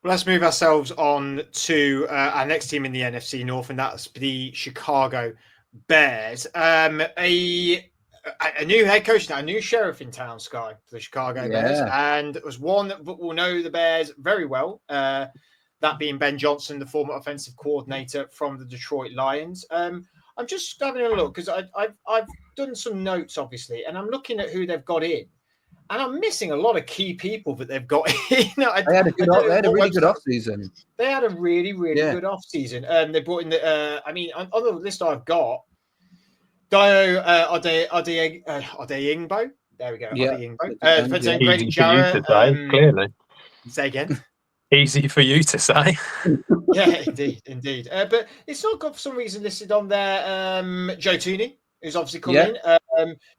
Let's move ourselves on to our next team in the NFC North, and that's the Chicago Bears. A new head coach now, a new sheriff in town, Sky, for the Chicago Bears, and it was one that will know the Bears very well. That being Ben Johnson, the former offensive coordinator from the Detroit Lions. I'm just having a look because I've done some notes, obviously, and I'm looking at who they've got in. And I'm missing a lot of key people that they've got in. They had a really good offseason. They had a really good offseason. They brought in on the list I've got, Dio Adeyingbo. There we go. Yeah. Adeyingbo. Grady Jarrett. Clearly. Say again. Easy for you to say. Yeah, indeed. But it's not got for some reason listed on there. Joe Tooney, who's obviously come in.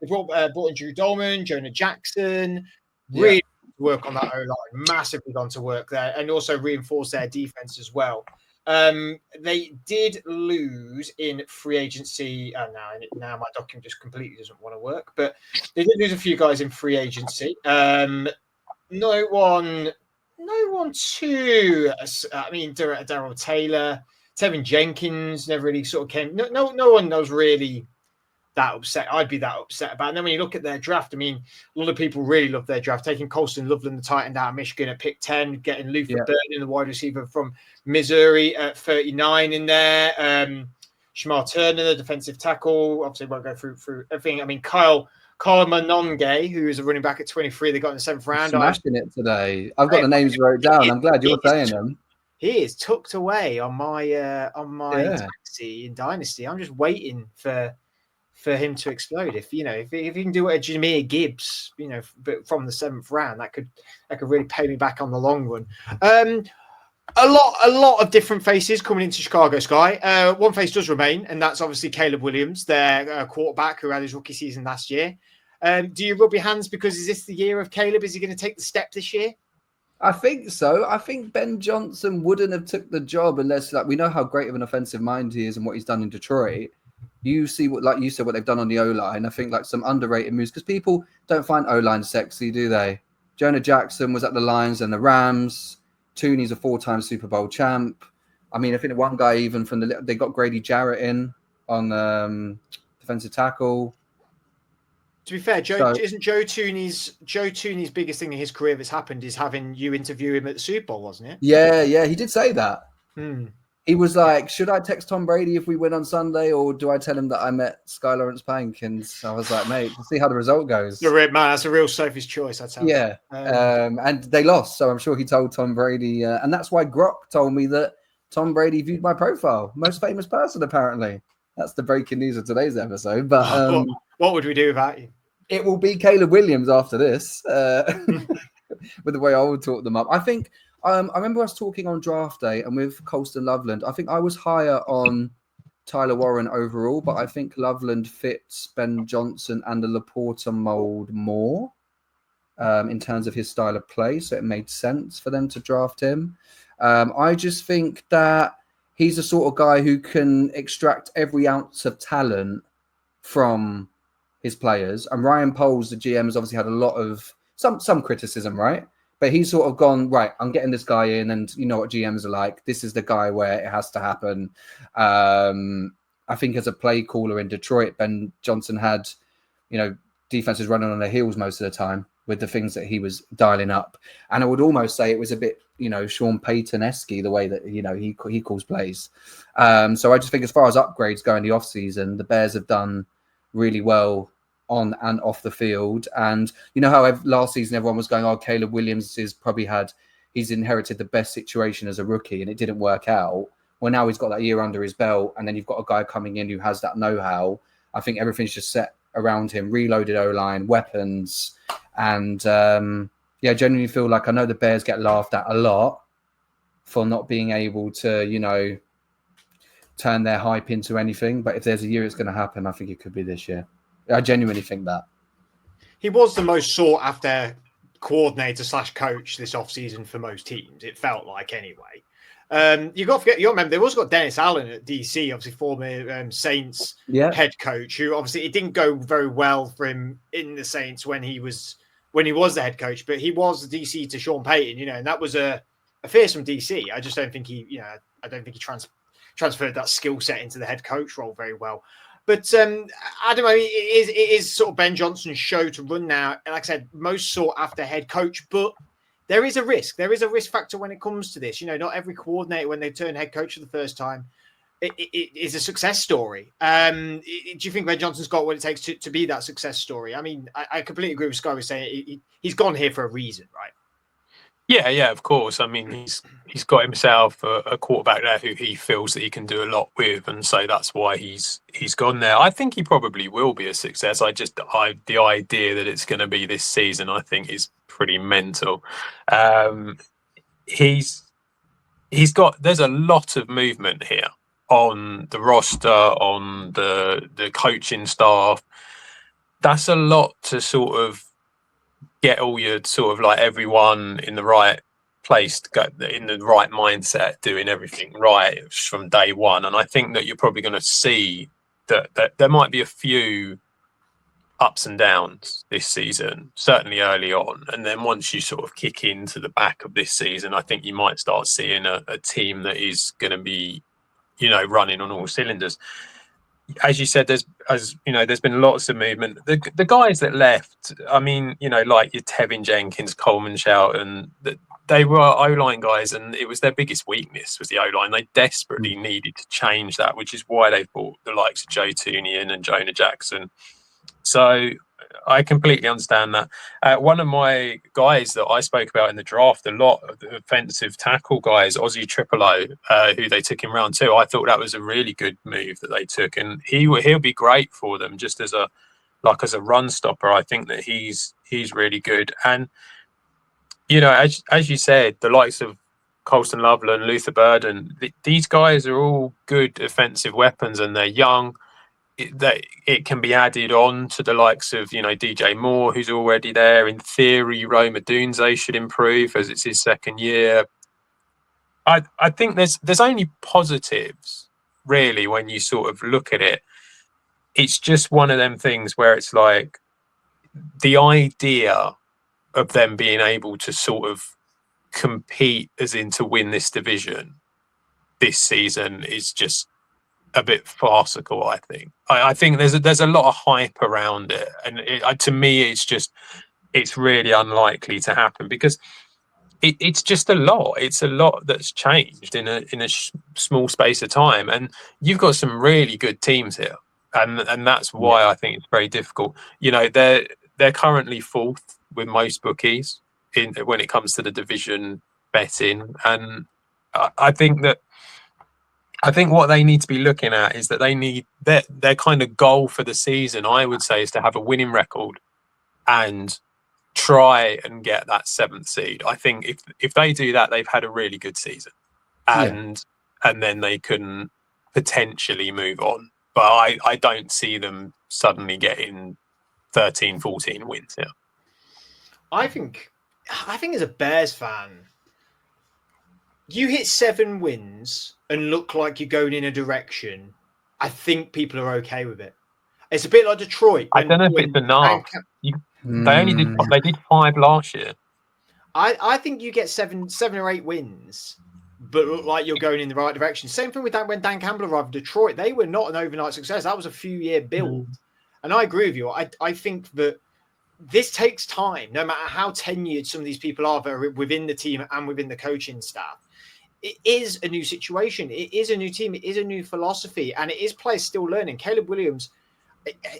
They brought in Drew Dolman, Jonah Jackson. Really work on that O-line. Massively gone to work there, and also reinforce their defense as well. They did lose in free agency. Now my document just completely doesn't want to work, but they did lose a few guys in free agency. No one too. I mean, Darrell Taylor, Tevin Jenkins never really sort of came. No one knows really that upset. I'd be that upset about. And then when you look at their draft, I mean, a lot of people really love their draft. Taking Colston Loveland, the tight end out of Michigan at pick 10, getting Luther Burden, the wide receiver from Missouri at 39 in there. Shamar Turner, the defensive tackle. Obviously, won't go through everything. I mean, Kyle Manonge, who is a running back at 23, they got in the 7th round. Smashing it today. I've got the names wrote down. I'm glad you're saying them. He is tucked away on my taxi in Dynasty. I'm just waiting for him to explode. If he can do a Jameer Gibbs, but from the 7th round, that could really pay me back on the long run. A lot of different faces coming into Chicago, Sky. One face does remain, and that's obviously Caleb Williams, their quarterback who had his rookie season last year. Do you rub your hands because is this the year of Caleb? Is he going to take the step this year? I think so. I think Ben Johnson wouldn't have took the job unless, we know how great of an offensive mind he is and what he's done in Detroit. You see what they've done on the O-line. I think some underrated moves because people don't find O-line sexy, do they? Jonah Jackson was at the Lions and the Rams. Tooney's a 4-time Super Bowl champ. I mean, I think one guy even they got Grady Jarrett in on defensive tackle. To be fair, isn't Joe Tooney's biggest thing in his career that's happened is having you interview him at the Super Bowl, wasn't it? Yeah, he did say that. He was like, should I text Tom Brady if we win on Sunday, or do I tell him that I met Sky Lawrence Pank? And I was like, mate, we'll see how the result goes. That's a real Sophie's choice, I'd tell you. Yeah, and they lost, so I'm sure he told Tom Brady. And that's why Grok told me that Tom Brady viewed my profile. Most famous person, apparently. That's the breaking news of today's episode. But what would we do without you? It will be Caleb Williams after this, with the way I would talk them up. I think... I remember us talking on draft day and with Colston Loveland. I think I was higher on Tyler Warren overall, but I think Loveland fits Ben Johnson and the Laporta mold more in terms of his style of play. So it made sense for them to draft him. I just think that he's the sort of guy who can extract every ounce of talent from his players. And Ryan Poles, the GM, has obviously had a lot of some criticism, right? But he's sort of gone, right, I'm getting this guy in, and you know what GMs are like. This is the guy where it has to happen. I think as a play caller in Detroit, Ben Johnson had, defenses running on their heels most of the time with the things that he was dialing up. And I would almost say it was a bit, Sean Payton-esque, the way that, he calls plays. So I just think as far as upgrades go in the offseason, the Bears have done really well on and off the field. And you know how last season everyone was going, Caleb Williams he's inherited the best situation as a rookie and it didn't work out. Well, now he's got that year under his belt, and then you've got a guy coming in who has that know-how. I think everything's just set around him, reloaded O-line, weapons. And genuinely feel like I know the Bears get laughed at a lot for not being able to, turn their hype into anything. But if there's a year it's going to happen, I think it could be this year. I genuinely think that. He was the most sought after coordinator / coach this offseason for most teams. It felt like anyway. You got to forget, you remember, they've also got Dennis Allen at DC, obviously former Saints head coach, who obviously it didn't go very well for him in the Saints when he was the head coach, but he was the DC to Sean Payton, and that was a a fearsome DC. I just don't think I don't think he transferred that skill set into the head coach role very well. But Adam, I mean, it is sort of Ben Johnson's show to run now. And like I said, most sought after head coach, but there is a risk. There is a risk factor when it comes to this. Not every coordinator, when they turn head coach for the first time, it is a success story. Do you think Ben Johnson's got what it takes to be that success story? I mean, I completely agree with Sky was saying he's gone here for a reason, right? Yeah, of course. I mean, he's got himself a quarterback there who he feels that he can do a lot with, and so that's why he's gone there. I think he probably will be a success. The idea that it's going to be this season, I think, is pretty mental. There's a lot of movement here on the roster, on the coaching staff. That's a lot to sort of get all your sort of like everyone in the right place, to go in the right mindset, doing everything right from day one. And I think that you're probably going to see that there might be a few ups and downs this season, certainly early on. And then once you sort of kick into the back of this season, I think you might start seeing a team that is going to be, running on all cylinders. As you said, there's been lots of movement. The guys that left, I mean, like your Tevin Jenkins, Coleman Shelton, they were O-line guys, and it was their biggest weakness was the O-line. They desperately needed to change that, which is why they brought the likes of Joe Tooney and Jonah Jackson. So I completely understand that. One of my guys that I spoke about in the draft a lot, the offensive tackle guys, Ozzy Tripolo, who they took in round 2, I thought that was a really good move that they took, and he'll be great for them just as a run stopper. I think that he's really good, and as you said, the likes of Colston Loveland, Luther Burden, these guys are all good offensive weapons, and they're young. It can be added on to the likes of DJ Moore, who's already there. In theory, Rome Odunze should improve as it's his second year. I think there's only positives really when you sort of look at it. It's just one of them things where it's like the idea of them being able to sort of compete as in to win this division this season is just a bit farcical. I think. I think there's a lot of hype around it, and to me, it's really unlikely to happen because it's just a lot. It's a lot that's changed in a small space of time, and you've got some really good teams here, and that's why I think it's very difficult. They're currently 4th with most bookies when it comes to the division betting, and I think what they need to be looking at is that they need their kind of goal for the season, I would say, is to have a winning record and try and get that 7th seed. I think if they do that, they've had a really good season, and then they can potentially move on. But I don't see them suddenly getting 13, 14 wins here. I think as a Bears fan, you hit 7 wins and look like you're going in a direction, I think people are okay with it. It's a bit like Detroit. I don't know if it's enough. They did 5 last year. I think you get 7 or 8 wins, but look like you're going in the right direction. Same thing with that when Dan Campbell arrived in Detroit. They were not an overnight success. That was a few-year build. And I agree with you. I think that this takes time, no matter how tenured some of these people are that are within the team and within the coaching staff. It is a new situation. It is a new team. It is a new philosophy, and it is players still learning. Caleb Williams,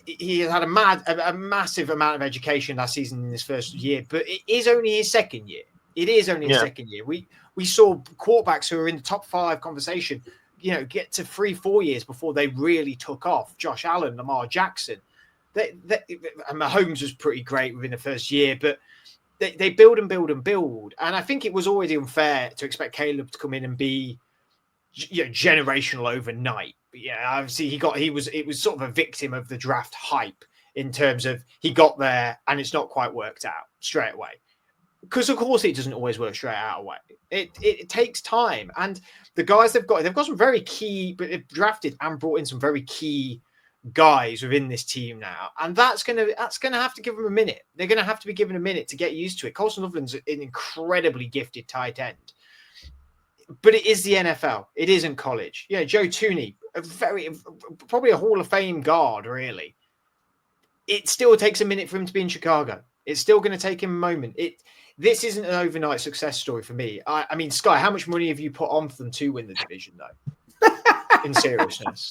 he has had a massive amount of education last season in his first year, but it is only his second year. It is only his second year. We saw quarterbacks who are in the top 5 conversation, get to 3-4 years before they really took off. Josh Allen, Lamar Jackson. And Mahomes was pretty great within the first year, but they build and build and build. And I think it was always unfair to expect Caleb to come in and be generational overnight. But obviously it was sort of a victim of the draft hype in terms of he got there and it's not quite worked out straight away. Because of course it doesn't always work straight out away. It takes time. And the guys they've got some very key, but they've drafted and brought in some very key guys within this team now, and that's gonna have to give them a minute. They're gonna have to be given a minute to get used to it. Colston Loveland's an incredibly gifted tight end, but it is the NFL. It isn't college. Yeah, Joe Tooney, probably a Hall of Fame guard, really. It still takes a minute for him to be in Chicago. It's still going to take him a moment. This isn't an overnight success story for me. I mean, Sky, how much money have you put on for them to win the division, though? In seriousness.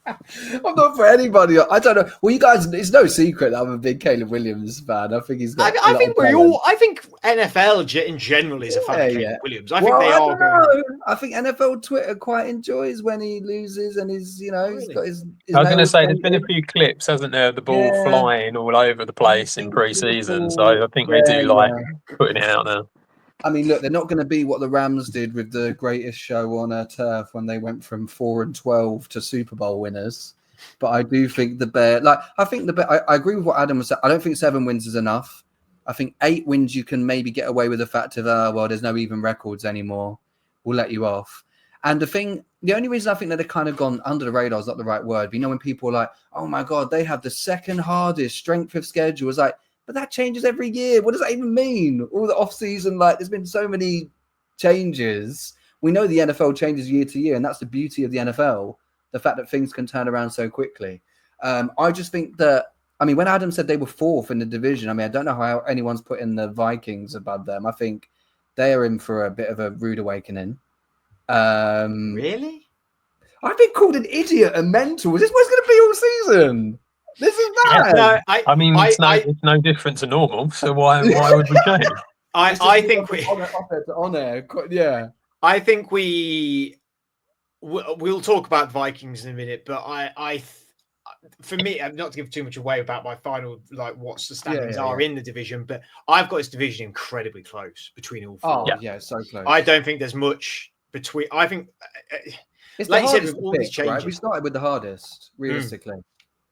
I'm not for anybody. I don't know. Well, you guys, it's no secret that I'm a big Caleb Williams fan. I think he's got. I think NFL in general is a fan of Caleb Williams. I think they are. I think NFL Twitter quite enjoys when he loses and he's, he's got his. I was going to say, there's been a few clips, hasn't there? The ball flying all over the place in pre-season. So I think they do like putting it out there. I mean, look, they're not going to be what the Rams did with the greatest show on turf when they went from 4-12 to Super Bowl winners. But I do think the Bears, I agree with what Adam was saying. I don't think 7 wins is enough. I think 8 wins, you can maybe get away with the fact of, there's no even records anymore. We'll let you off. And the only reason I think that they've kind of gone under the radar is not the right word. But when people are like, oh my God, they have the second hardest strength of schedule. It's like, but that changes every year. What does that even mean? All the off-season, there's been so many changes. We know the NFL changes year to year, and that's the beauty of the NFL, the fact that things can turn around so quickly. I just think that, when Adam said they were 4th in the division, I don't know how anyone's putting the Vikings above them. I think they are in for a bit of a rude awakening. Really? I've been called an idiot and mental. Is this what it's going to be all season? This is bad. It's no different to normal. So why would we change? I think we on air. Yeah. I think we'll talk about Vikings in a minute, but for me, not to give too much away about my final, what's the standings are in the division, but I've got this division incredibly close between all 4. Oh, yeah, so close. I don't think there's much between. I think, it's like you said, with all these changes, right? We started with the hardest, realistically.